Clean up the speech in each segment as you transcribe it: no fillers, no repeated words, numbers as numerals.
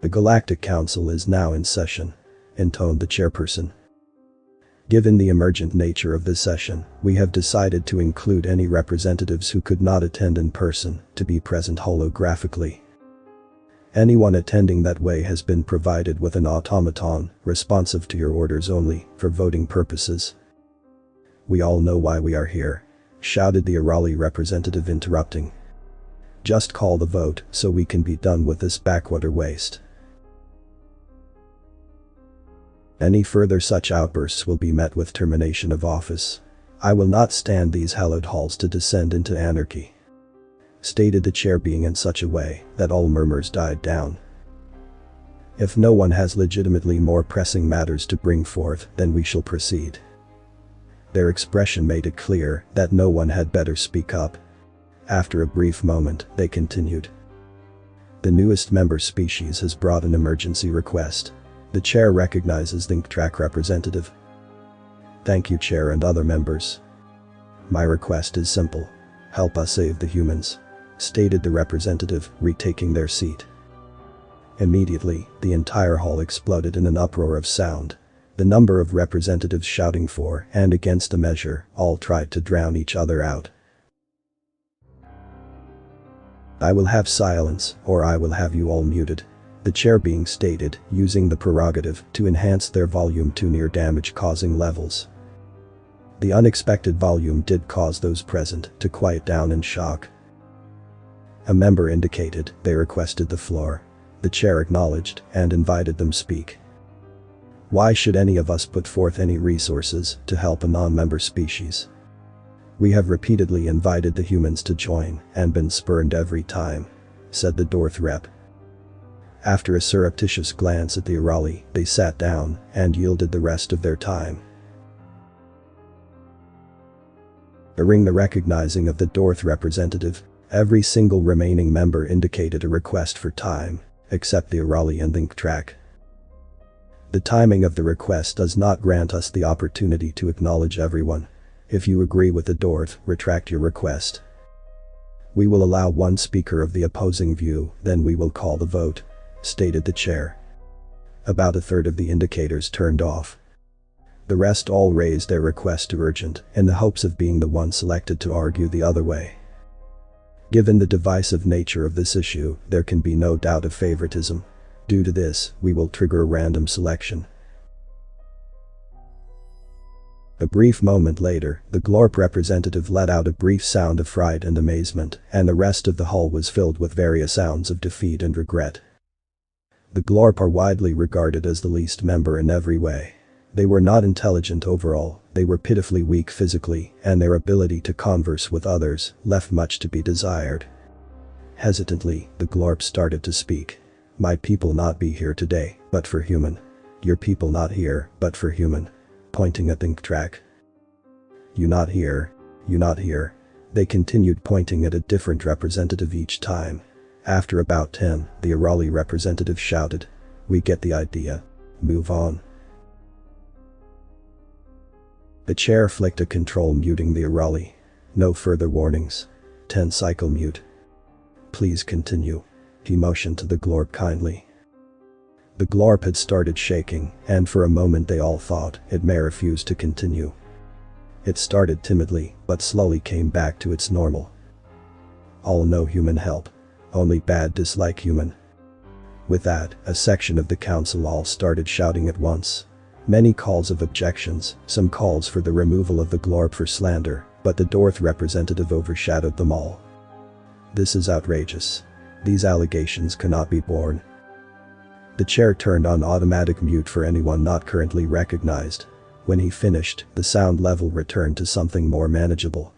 The Galactic Council is now in session, intoned the chairperson. Given the emergent nature of this session, we have decided to include any representatives who could not attend in person to be present holographically. Anyone attending that way has been provided with an automaton, responsive to your orders only, for voting purposes. We all know why we are here, shouted the Arali representative, interrupting. Just call the vote so we can be done with this backwater waste. Any further such outbursts will be met with termination of office. I will not stand these hallowed halls to descend into anarchy, stated the chair, being in such a way that all murmurs died down. If no one has legitimately more pressing matters to bring forth, then we shall proceed. Their expression made it clear that no one had better speak up. After a brief moment, they continued. The newest member species has brought an emergency request. The chair recognizes the track representative. Thank you, chair and other members. My request is simple. Help us save the humans, stated the representative, retaking their seat. Immediately, the entire hall exploded in an uproar of sound. The number of representatives shouting for and against the measure all tried to drown each other out. I will have silence, or I will have you all muted. The chair being stated, using the prerogative to enhance their volume to near damage-causing levels. The unexpected volume did cause those present to quiet down in shock. A member indicated they requested the floor. The chair acknowledged and invited them speak. Why should any of us put forth any resources to help a non-member species? We have repeatedly invited the humans to join and been spurned every time, said the Dorth rep. After a surreptitious glance at the Arali, they sat down and yielded the rest of their time. During the recognizing of the Dorth representative, every single remaining member indicated a request for time, except the Arali and Thinktrack. The timing of the request does not grant us the opportunity to acknowledge everyone. If you agree with the Dorth, retract your request. We will allow one speaker of the opposing view, then we will call the vote, stated the chair. About a third of the indicators turned off. The rest all raised their request to urgent in the hopes of being the one selected to argue the other way. Given the divisive nature of this issue, there can be no doubt of favoritism. Due to this, we will trigger a random selection. A brief moment later, the Glorp representative let out a brief sound of fright and amazement, and the rest of the hall was filled with various sounds of defeat and regret. The Glorp are widely regarded as the least member in every way. They were not intelligent overall, they were pitifully weak physically, and their ability to converse with others left much to be desired. Hesitantly, the Glorp started to speak. My people not be here today, but for human. Your people not here, but for human. Pointing at Thinktrack. You not here. You not here. They continued, pointing at a different representative each time. After about 10, the Arali representative shouted, "We get the idea. Move on." The chair flicked a control, muting the Arali. No further warnings. 10 cycle mute. Please continue. He motioned to the Glorp kindly. The Glorp had started shaking, and for a moment they all thought it may refuse to continue. It started timidly, but slowly came back to its normal. All no human help. Only bad dislike human. With that, a section of the council all started shouting at once. Many calls of objections, some calls for the removal of the Glorp for slander, but the Dorth representative overshadowed them all. This is outrageous. These allegations cannot be borne. The chair turned on automatic mute for anyone not currently recognized. When he finished, the sound level returned to something more manageable.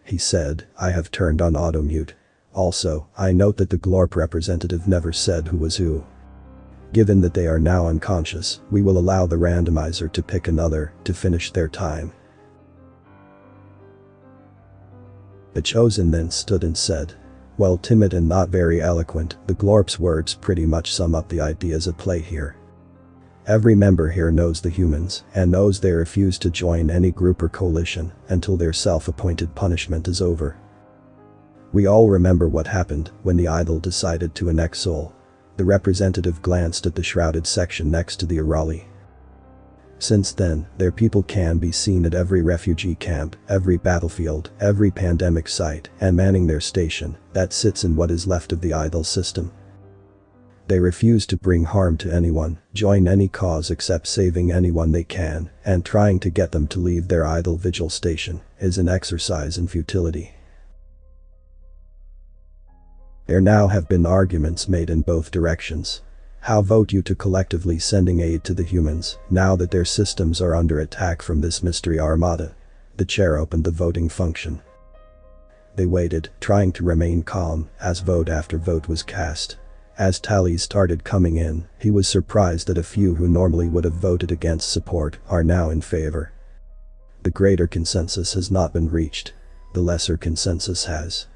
He said, I have turned on auto mute. Also, I note that the Glorp representative never said who was who. Given that they are now unconscious, we will allow the randomizer to pick another to finish their time. The chosen then stood and said, while timid and not very eloquent, the Glorp's words pretty much sum up the ideas at play here. Every member here knows the humans and knows they refuse to join any group or coalition until their self-appointed punishment is over. We all remember what happened when the idol decided to annex Sol. The representative glanced at the shrouded section next to the Arali. Since then, their people can be seen at every refugee camp, every battlefield, every pandemic site, and manning their station that sits in what is left of the idol system. They refuse to bring harm to anyone, join any cause except saving anyone they can, and trying to get them to leave their idol vigil station is an exercise in futility. There now have been arguments made in both directions. How vote you to collectively sending aid to the humans, now that their systems are under attack from this mystery armada? The chair opened the voting function. They waited, trying to remain calm, as vote after vote was cast. As tallies started coming in, he was surprised that a few who normally would have voted against support are now in favor. The greater consensus has not been reached. The lesser consensus has.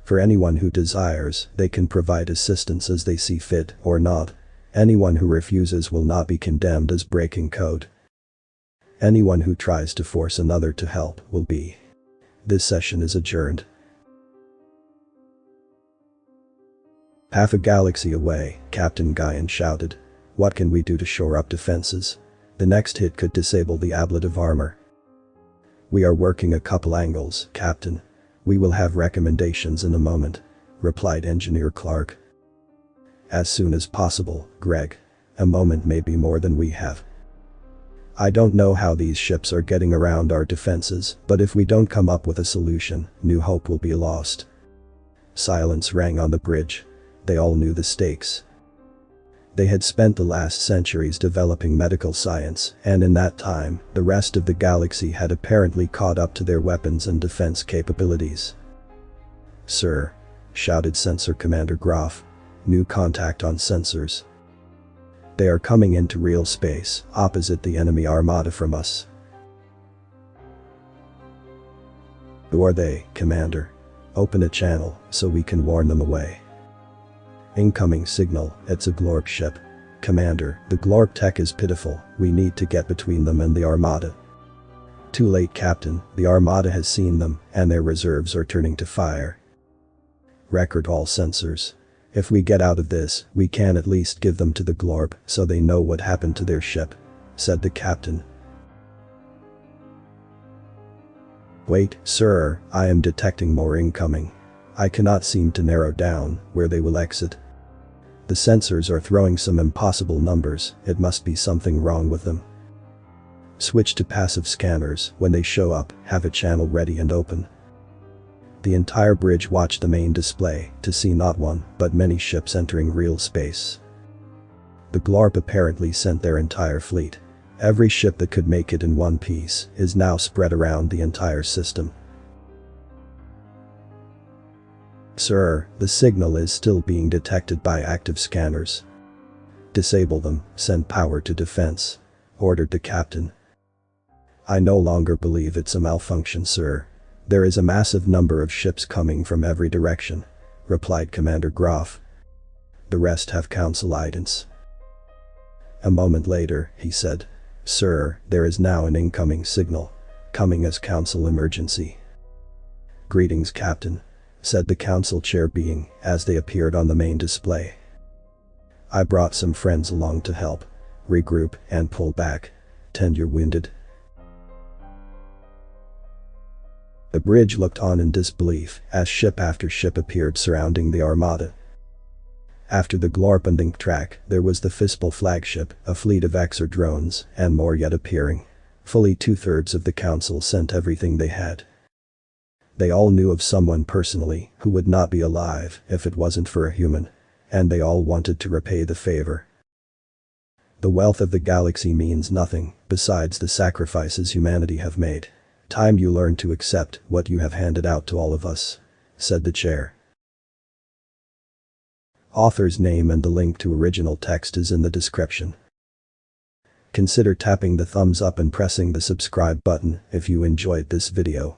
For anyone who desires, they can provide assistance as they see fit or not. Anyone who refuses will not be condemned as breaking code. Anyone who tries to force another to help will be. This session is adjourned. Half a galaxy away, Captain Guyan shouted. What can we do to shore up defenses? The next hit could disable the ablative armor. We are working a couple angles, Captain. We will have recommendations in a moment, replied Engineer Clark. As soon as possible, Greg. A moment may be more than we have. I don't know how these ships are getting around our defenses, but if we don't come up with a solution, New Hope will be lost. Silence rang on the bridge. They all knew the stakes. They had spent the last centuries developing medical science, and in that time, the rest of the galaxy had apparently caught up to their weapons and defense capabilities. Sir, shouted Sensor Commander Groff. New contact on sensors. They are coming into real space, opposite the enemy armada from us. Who are they, Commander? Open a channel, so we can warn them away. Incoming signal, it's a Glorp ship. Commander, the Glorp tech is pitiful, we need to get between them and the Armada. Too late, Captain, the Armada has seen them, and their reserves are turning to fire. Record all sensors. If we get out of this, we can at least give them to the Glorp so they know what happened to their ship, said the captain. Wait, sir, I am detecting more incoming. I cannot seem to narrow down where they will exit. The sensors are throwing some impossible numbers, it must be something wrong with them. Switch to passive scanners, when they show up, have a channel ready and open. The entire bridge watched the main display, to see not one, but many ships entering real space. The Glorp apparently sent their entire fleet. Every ship that could make it in one piece is now spread around the entire system. Sir, the signal is still being detected by active scanners. Disable them, send power to defense, ordered the captain. I no longer believe it's a malfunction, sir. There is a massive number of ships coming from every direction, replied Commander Groff. The rest have council guidance. A moment later, he said, Sir, there is now an incoming signal, coming as council emergency. Greetings, Captain, said the council chair being, as they appeared on the main display. I brought some friends along to help. Regroup and pull back. Tend you're winded. The bridge looked on in disbelief as ship after ship appeared surrounding the armada. After the Glorp and Ink track, there was the Fispel flagship, a fleet of Exer drones, and more yet appearing. Fully 2/3 of the council sent everything they had. They all knew of someone personally who would not be alive if it wasn't for a human, and they all wanted to repay the favor. The wealth of the galaxy means nothing besides the sacrifices humanity have made. Time you learn to accept what you have handed out to all of us, said the chair. Author's name and the link to original text is in the description. Consider tapping the thumbs up and pressing the subscribe button if you enjoyed this video.